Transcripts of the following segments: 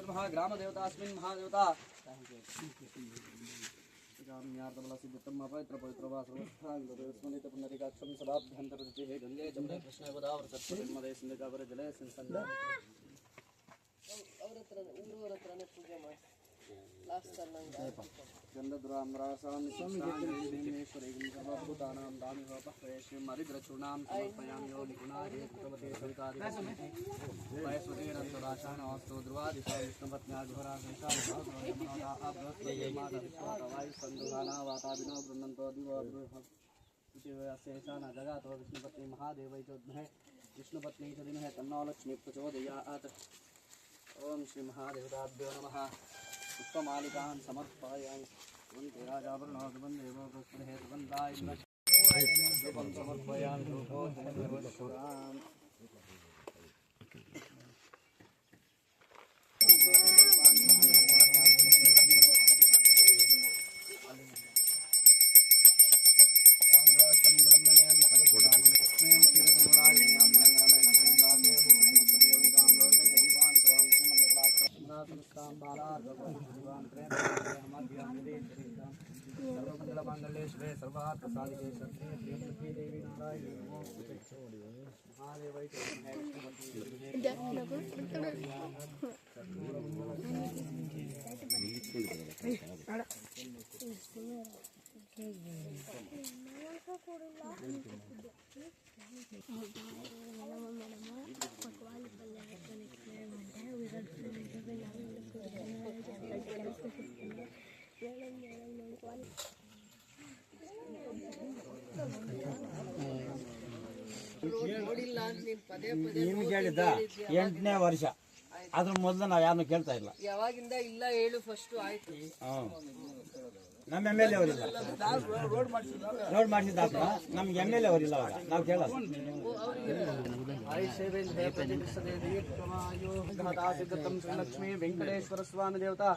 ग्राम देवता अस्मिन् महादेवता सिद्धतम पवित्र पवित्र वासवस्थांगस्मृत पुनरिकाक्षम सदाभ्यंतरजिते गंगे जमुने कृष्णे गोदावरी सरस्वती सिंधुकावरे जले सिंधु ऊरत्रने पूजे ಮಾಡಿ ಲಾಸ್ಟ್ ಅಲ್ಲಂಗ ಗಂಧದ್ರಾಮ್ರಾಸಾಂ ವಿಶ್ವೇಶ್ವರೇಂ ಸರ್ವಭೂತಾನಾಂ ದಾಮಿವಪಹ್ರೇಶ್ವಂ ಹರಿದ್ರಚೂರ್ಣಾಂ ಸಮರ್ಪಯಾಮಿ ಯೋ ನಿಗುಣಾಯ ಭಗವತೆ ಸಂಕಾರಿ ವಯಸ್ವತೀರಂತರಾಶಾನವಾಸ್ತು ಧ್ರುವಾದಿಶಾ विष्णुपत्न्याघोराशेषावायुसंदुहाना वाताविनो गृह्णन्तो दिवशेषान जगातो विष्णुपत्नी महादेवै चोद्महे विष्णुपत्नी च दिमहे तन्नो लक्ष्मी प्रचोदयात् ओम श्री महादेवताभ्यो नमः पुष्पमालिकान् समर्पयामि वन्दे राजाभरणोद्वन्देवो पुष्पहेतुवन्दाय धूपं समर्पयामि धूपोऽग्निदेवशुराम् सर्वमंगलमांगल्ये सर्वार्थ साधिके शरण्ये त्र्यंबके देवी नारायणी महादेवै ನಿಮ್ಗೆ ಹೇಳಿದ್ದ 8ನೇ ವರ್ಷ ಅದ್ರ ಮೊದಲು ನಾವು ಯಾರನ್ನು ಕೇಳ್ತಾ ಇಲ್ಲ. ಯಾವಾಗಿಂದ ಇಲ್ಲ ಹೇಳು ಫಸ್ಟ್ ಆಯ್ತು. ನಮ್ಮ MLA ಅವರಿಲ್ಲ, ರೋಡ್ ಮಾಡಿಸಿದ ನಮ್ಗೆ MLA ಅವರಿಲ್ಲ, ನಾವು ಕೇಳಲ್ಲ. ಲಕ್ಷ್ಮೀ ವೆಂಕಟೇಶ್ವರ ಸ್ವಾಮಿ ದೇವತಾ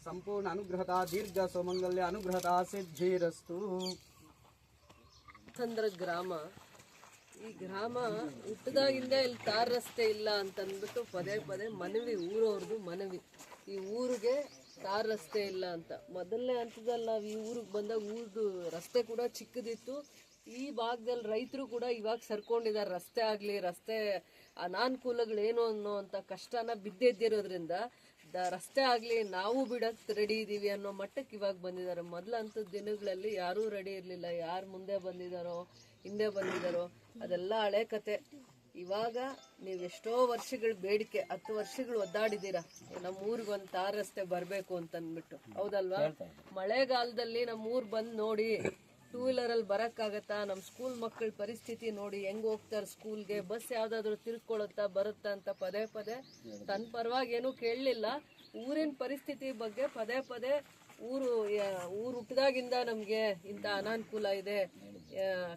ಸಂಪೂರ್ಣ ಅನುಗ್ರಹತಾ ದೀರ್ಘ ಸೌಮಂಗಲ್ಯ ಅನುಗ್ರಹತಾ ಸಿದ್ಧಿರಸ್ತು. ಚಂದ್ರ ಗ್ರಾಮ, ಈ ಗ್ರಾಮ ಹುಟ್ಟದಾಗಿಂದ ಇಲ್ಲಿ ತಾರ್ ರಸ್ತೆ ಇಲ್ಲ ಅಂತಂದ್ಬಿಟ್ಟು ಪದೇ ಪದೇ ಮನವಿ, ಊರವ್ರದ್ದು ಮನವಿ, ಈ ಊರಿಗೆ ತಾರ್ ರಸ್ತೆ ಇಲ್ಲ ಅಂತ. ಮೊದಲನೇ ಹಂತದಲ್ಲಿ ನಾವು ಈ ಊರಿಗೆ ಬಂದಾಗ ಊರ್ದು ರಸ್ತೆ ಕೂಡ ಚಿಕ್ಕದಿತ್ತು. ಈ ಭಾಗದಲ್ಲಿ ರೈತರು ಕೂಡ ಇವಾಗ ಸರ್ಕೊಂಡಿದ್ದಾರೆ. ರಸ್ತೆ ಆಗಲಿ, ರಸ್ತೆ ಅನಾನುಕೂಲಗಳೇನು ಅನ್ನೋ ಅಂತ ಕಷ್ಟನ ಬಿದ್ದಿರೋದ್ರಿಂದ ರಸ್ತೆ ಆಗಲಿ ನಾವು ಬಿಡಕ್ಕೆ ರೆಡಿ ಇದ್ದೀವಿ ಅನ್ನೋ ಮಟ್ಟಕ್ಕೆ ಇವಾಗ ಬಂದಿದ್ದಾರೆ. ಮೊದಲಂಥ ದಿನಗಳಲ್ಲಿ ಯಾರೂ ರೆಡಿ ಇರಲಿಲ್ಲ. ಯಾರು ಮುಂದೆ ಬಂದಿದ್ದಾರೋ ಹಿಂದೆ ಬಂದಿದ್ದಾರೋ ಅದೆಲ್ಲ ಹಳೆ ಕತೆ. ಇವಾಗ ನೀವು ಎಷ್ಟೋ ವರ್ಷಗಳ ಬೇಡಿಕೆ, 10 ವರ್ಷಗಳು ಒದ್ದಾಡಿದ್ದೀರಾ ನಮ್ಮ ಊರಿಗೆ ಒಂದು ತಾರ್ ರಸ್ತೆ ಬರಬೇಕು ಅಂತಂದ್ಬಿಟ್ಟು, ಹೌದಲ್ವಾ? ಮಳೆಗಾಲದಲ್ಲಿ ನಮ್ಮ ಊರು ಬಂದು ನೋಡಿ, 2 ವೀಲರಲ್ಲಿ ಬರೋಕ್ಕಾಗತ್ತಾ? ನಮ್ಮ ಸ್ಕೂಲ್ ಮಕ್ಕಳ ಪರಿಸ್ಥಿತಿ ನೋಡಿ, ಹೆಂಗೆ ಹೋಗ್ತಾರೆ ಸ್ಕೂಲ್ಗೆ, ಬಸ್ ಯಾವುದಾದ್ರೂ ತಿರ್ಕೊಳುತ್ತಾ ಬರುತ್ತಾ ಅಂತ ಪದೇ ಪದೇ ತನ್ನ ಪರವಾಗಿ ಏನೂ ಕೇಳಲಿಲ್ಲ. ಊರಿನ ಪರಿಸ್ಥಿತಿ ಬಗ್ಗೆ ಪದೇ ಪದೇ ಊರು ಹುಟ್ಟಿದಾಗಿಂದ ನಮಗೆ ಇಂಥ ಅನಾನುಕೂಲ ಇದೆ,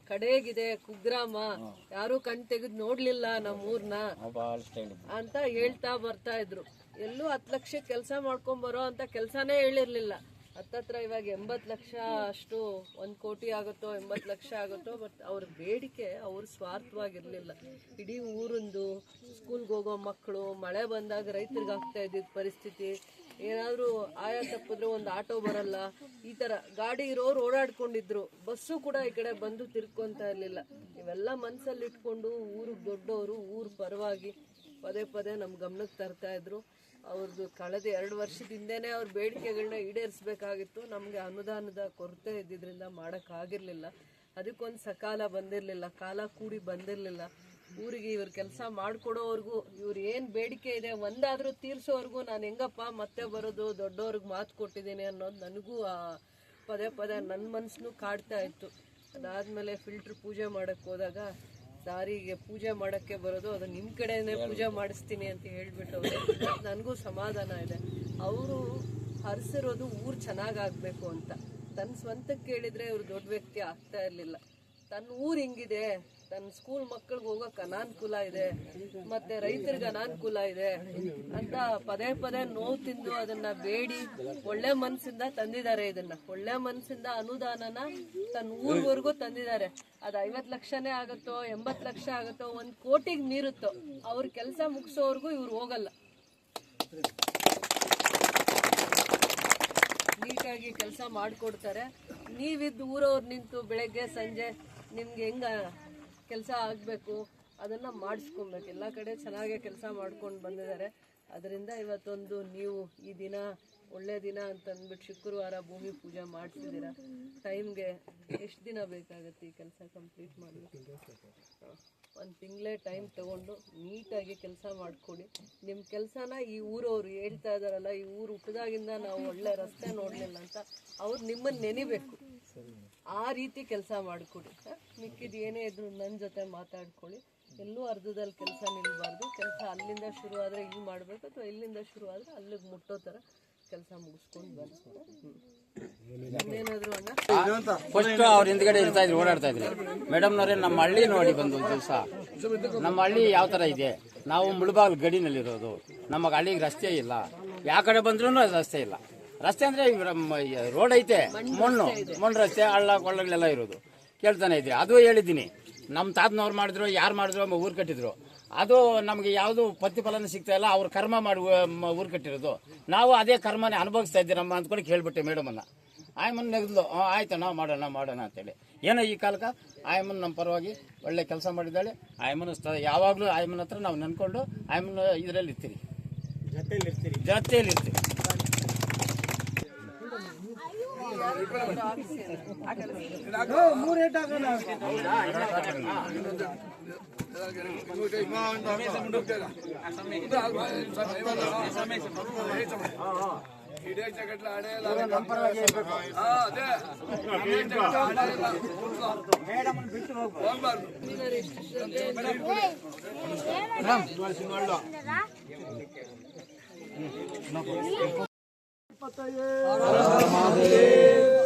ಕಡೆಗಿದೆ, ಕುಗ್ರಾಮ, ಯಾರೂ ಕಣ್ ತೆಗೆದು ನೋಡ್ಲಿಲ್ಲ ನಮ್ಮ ಊರ್ನ ಅಂತ ಹೇಳ್ತಾ ಬರ್ತಾ ಇದ್ರು. ಎಲ್ಲೂ 10 ಲಕ್ಷ ಕೆಲಸ ಮಾಡ್ಕೊಂಬರೋ ಅಂತ ಕೆಲಸನೇ ಹೇಳಿರ್ಲಿಲ್ಲ. ಹತ್ತತ್ರ ಇವಾಗ 80 ಲಕ್ಷ ಅಷ್ಟು, 1 ಕೋಟಿ ಆಗುತ್ತೋ 80 ಲಕ್ಷ ಆಗುತ್ತೋ. ಬಟ್ ಅವ್ರ ಬೇಡಿಕೆ ಅವ್ರ ಸ್ವಾರ್ಥವಾಗಿರ್ಲಿಲ್ಲ. ಇಡೀ ಊರಿಂದು ಸ್ಕೂಲ್ಗೆ ಹೋಗೋ ಮಕ್ಕಳು, ಮಳೆ ಬಂದಾಗ ರೈತರಿಗೆ ಆಗ್ತಾ ಇದ್ದಿದ್ದ ಪರಿಸ್ಥಿತಿ, ಏನಾದರೂ ಆಯಾ ತಪ್ಪಿದ್ರೆ ಒಂದು ಆಟೋ ಬರಲ್ಲ, ಈ ಥರ ಗಾಡಿ ಇರೋರು ಓಡಾಡ್ಕೊಂಡಿದ್ರು. ಬಸ್ಸು ಕೂಡ ಈ ಕಡೆ ಬಂದು ತಿರ್ಕೊಂತ ಇರಲಿಲ್ಲ. ಇವೆಲ್ಲ ಮನಸ್ಸಲ್ಲಿ ಇಟ್ಕೊಂಡು ಊರಿಗೆ ದೊಡ್ಡವರು ಊರ ಪರವಾಗಿ ಪದೇ ಪದೇ ನಮ್ಮ ಗಮನಕ್ಕೆ ತರ್ತಾ ಇದ್ರು. ಅವ್ರದ್ದು ಕಳೆದ 2 ವರ್ಷದ ಹಿಂದೆನೇ ಅವ್ರ ಬೇಡಿಕೆಗಳನ್ನ ಈಡೇರಿಸಬೇಕಾಗಿತ್ತು. ನಮಗೆ ಅನುದಾನದ ಕೊರತೆ ಇದ್ದಿದ್ದರಿಂದ ಮಾಡೋಕ್ಕಾಗಿರಲಿಲ್ಲ. ಅದಕ್ಕೊಂದು ಸಕಾಲ ಬಂದಿರಲಿಲ್ಲ, ಕಾಲ ಕೂಡಿ ಬಂದಿರಲಿಲ್ಲ. ಊರಿಗೆ ಇವ್ರ ಕೆಲಸ ಮಾಡಿಕೊಡೋವರೆಗೂ, ಇವ್ರು ಏನು ಬೇಡಿಕೆ ಇದೆ ಒಂದಾದರೂ ತೀರಿಸೋವರೆಗೂ ನಾನು ಹೆಂಗಪ್ಪ ಮತ್ತೆ ಬರೋದು, ದೊಡ್ಡವ್ರಿಗೆ ಮಾತು ಕೊಟ್ಟಿದ್ದೀನಿ ಅನ್ನೋದು ನನಗೂ ಪದೇ ಪದೇ ನನ್ನ ಮನಸ್ಸನ್ನು ಕಾಡ್ತಾ ಇತ್ತು. ಅದಾದಮೇಲೆ ಫಿಲ್ಟ್ರ್ ಪೂಜೆ ಮಾಡೋಕ್ಕೆ ಹೋದಾಗ ದಾರಿಗೆ ಪೂಜೆ ಮಾಡೋಕ್ಕೆ ಬರೋದು, ಅದು ನಿಮ್ಮ ಕಡೆನೇ ಪೂಜೆ ಮಾಡಿಸ್ತೀನಿ ಅಂತ ಹೇಳಿಬಿಟ್ಟು ನನಗೂ ಸಮಾಧಾನ ಇದೆ. ಅವರು ಹರಿಸಿರೋದು ಊರು ಚೆನ್ನಾಗಾಗಬೇಕು ಅಂತ. ತನ್ನ ಸ್ವಂತಕ್ಕೆ ಕೇಳಿದರೆ ಇವರು ದೊಡ್ಡ ವ್ಯಕ್ತಿ ಆಗ್ತಾ ಇರಲಿಲ್ಲ. ತನ್ನ ಊರು ಹಿಂಗಿದೆ, ತನ್ನ ಸ್ಕೂಲ್ ಮಕ್ಕಳಿಗೆ ಹೋಗೋಕೆ ಅನಾನುಕೂಲ ಇದೆ, ಮತ್ತೆ ರೈತರಿಗೆ ಅನಾನುಕೂಲ ಇದೆ ಅಂತ ಪದೇ ಪದೇ ನೋವು ತಿಂದು ಅದನ್ನ ಬೇಡಿ ಒಳ್ಳೆ ಮನಸ್ಸಿಂದ ತಂದಿದ್ದಾರೆ. ಇದನ್ನ ಒಳ್ಳೆ ಮನಸ್ಸಿಂದ ಅನುದಾನನ ತನ್ನ ಊರ್ವರೆಗೂ ತಂದಿದ್ದಾರೆ. ಅದು 50 ಲಕ್ಷನೇ ಆಗುತ್ತೋ 80 ಲಕ್ಷ ಆಗುತ್ತೋ 1 ಕೋಟಿಗೆ ಮೀರುತ್ತೋ, ಅವ್ರ ಕೆಲಸ ಮುಗಿಸೋವರೆಗೂ ಇವ್ರು ಹೋಗಲ್ಲ. ನೀಟಾಗಿ ಕೆಲಸ ಮಾಡಿಕೊಡ್ತಾರೆ. ನೀವಿದ್ದು ಊರವ್ರು ನಿಂತು ಬೆಳಗ್ಗೆ ಸಂಜೆ ನಿಮ್ಗೆ ಹೆಂಗ ಕೆಲಸ ಆಗಬೇಕು ಅದನ್ನು ಮಾಡಿಸ್ಕೊಬೇಕು. ಎಲ್ಲ ಕಡೆ ಚೆನ್ನಾಗೇ ಕೆಲಸ ಮಾಡ್ಕೊಂಡು ಬಂದಿದ್ದಾರೆ. ಅದರಿಂದ ಇವತ್ತೊಂದು ನೀವು ಈ ದಿನ ಒಳ್ಳೆ ದಿನ ಅಂತ ಅಂದ್ಬಿಟ್ಟು ಶುಕ್ರವಾರ ಭೂಮಿ ಪೂಜೆ ಮಾಡಿಸಿದ್ದೀರ. ಟೈಮ್ಗೆ ಎಷ್ಟು ದಿನ ಬೇಕಾಗುತ್ತೆ ಈ ಕೆಲಸ ಕಂಪ್ಲೀಟ್ ಮಾಡಲಿಕ್ಕೆ? 1 ತಿಂಗಳೇ ಟೈಮ್ ತಗೊಂಡು ನೀಟಾಗಿ ಕೆಲಸ ಮಾಡಿಕೊಡಿ. ನಿಮ್ಮ ಕೆಲಸನ ಈ ಊರವ್ರು ಹೇಳ್ತಾ ಇದ್ದಾರಲ್ಲ, ಈ ಊರು ಹುಟ್ಟಿದಾಗಿಂದ ನಾವು ಒಳ್ಳೆ ರಸ್ತೆ ನೋಡಲಿಲ್ಲ ಅಂತ ಅವ್ರು ನಿಮ್ಮನ್ನು ನೆನಿಬೇಕು. ಆ ರೀತಿ ಕೆಲಸ ಮಾಡಿಕೊಡಿ. ಮಿಕ್ಕಿದ್ದು ಏನೇ ಇದ್ರು ನನ್ನ ಜೊತೆ ಮಾತಾಡ್ಕೊಳ್ಳಿ. ಎಲ್ಲೂ ಅರ್ಧದಲ್ಲಿ ಕೆಲಸ ನಿಲ್ಬಾರ್ದು. ಕೆಲಸ ಅಲ್ಲಿಂದ ಶುರು ಆದರೆ ಇಲ್ಲಿ ಮಾಡಬೇಕು, ಅಥವಾ ಇಲ್ಲಿಂದ ಶುರು ಆದರೆ ಅಲ್ಲಿಗೆ ಮುಟ್ಟೋ ಥರ ಕೆಲಸ ಮುಗಿಸ್ಕೊಂಡು ಬರ್ತಾರೆ. ಇನ್ನೇನಾದ್ರು ಅಣ್ಣ? ಫಸ್ಟ್ ಅವ್ರ ಹಿಂದ್ಗಡೆ ಇರ್ತಾ ಇದ್ರು, ಓಡಾಡ್ತಾ ಇದ್ರು. ಮೇಡಮ್ನವ್ರೆ ನಮ್ಮ ಹಳ್ಳಿ ನೋಡಿ ಬಂದು ಒಂದು ದಿವಸ. ನಮ್ಮ ಹಳ್ಳಿ ಯಾವ ತರ ಇದೆ, ನಾವು ಮುಳಬಾಗಿಲು ಗಡಿನಲ್ಲಿರೋದು. ನಮಗೆ ಹಳ್ಳಿಗೆ ರಸ್ತೆ ಇಲ್ಲ, ಯಾವ ಕಡೆ ಬಂದ್ರೂ ರಸ್ತೆ ಇಲ್ಲ. ರಸ್ತೆ ಅಂದ್ರೆ ರೋಡ್ ಐತೆ, ಮಣ್ಣು ರಸ್ತೆ, ಹಳ್ಳ ಕೊಳ್ಳಗಳೆಲ್ಲ ಇರೋದು. ಕೇಳ್ತಾನೆ ಇದ್ರಿ, ಅದು ಹೇಳಿದ್ದೀನಿ. ನಮ್ಮ ತಾತನವ್ರು ಮಾಡಿದ್ರು, ಯಾರು ಮಾಡಿದ್ರು, ಊರು ಕಟ್ಟಿದ್ರು. ಅದು ನಮಗೆ ಯಾವುದು ಪ್ರತಿಫಲನ ಸಿಗ್ತಾ ಇಲ್ಲ. ಅವ್ರ ಕರ್ಮ ಮಾಡಿ ಊರು ಕಟ್ಟಿರೋದು. ನಾವು ಅದೇ ಕರ್ಮನೇ ಅನುಭವಿಸ್ತಾ ಇದ್ದೀರಮ್ಮ ಅಂದ್ಕೊಂಡು ಕೇಳ್ಬಿಟ್ಟೆ ಮೇಡಮನ್ನ. ಆಯಮ್ಮನ ನೆಗೆದ್ಲು, ಆಯ್ತಣ್ಣ ಮಾಡೋಣ ಅಂತೇಳಿ. ಏನೋ ಈ ಕಾಲಕ್ಕೆ ಆಯಮ್ಮನ ನಮ್ಮ ಪರವಾಗಿ ಒಳ್ಳೆ ಕೆಲಸ ಮಾಡಿದ್ದಾಳೆ. ಆಯಮ್ಮನ ಯಾವಾಗಲೂ ಆಯಮ್ಮನ ಹತ್ರ ನಾವು ನೆನ್ಕೊಂಡು ಆಯಮ್ಮನ ಇದರಲ್ಲಿ ಇರ್ತೀರಿ, ಜೊತೆಯಲ್ಲಿ ಇರ್ತೀರಿ.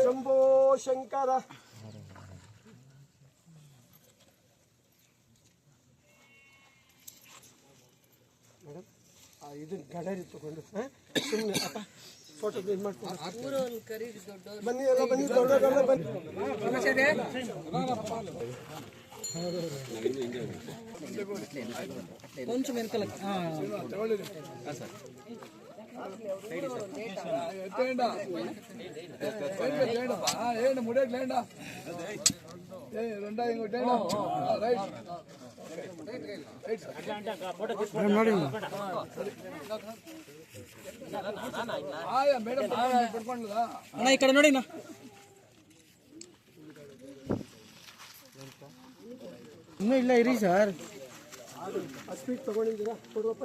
ಶಂಭೋ ಶಂಕರ. ಮೇಡಮ್ ಇದು ಗಡರಿ ತಗೊಂಡು ಸುಮ್ಮನೆ ಅಪ್ಪ ಫೋಟೋ ಇದು ಮಾಡ್ಕೊಂಡು ಬನ್ನಿ, ಎಲ್ಲ ಬನ್ನಿ, ದೊಡ್ಡವರೆಲ್ಲ ಬನ್ನಿ. ಕೊಂಚ ಮೆನ್ಕಲ ಅಣ್ಣ ಈ ಕಡೆ ನೋಡಿ. ಇನ್ನೂ ಇಲ್ಲ ಇರಿ ಸರ್. ಸ್ಪೀಡ್ ತಗೊಂಡಿದ್ದೀರಾ ಕೊಡುವಪ್ಪ.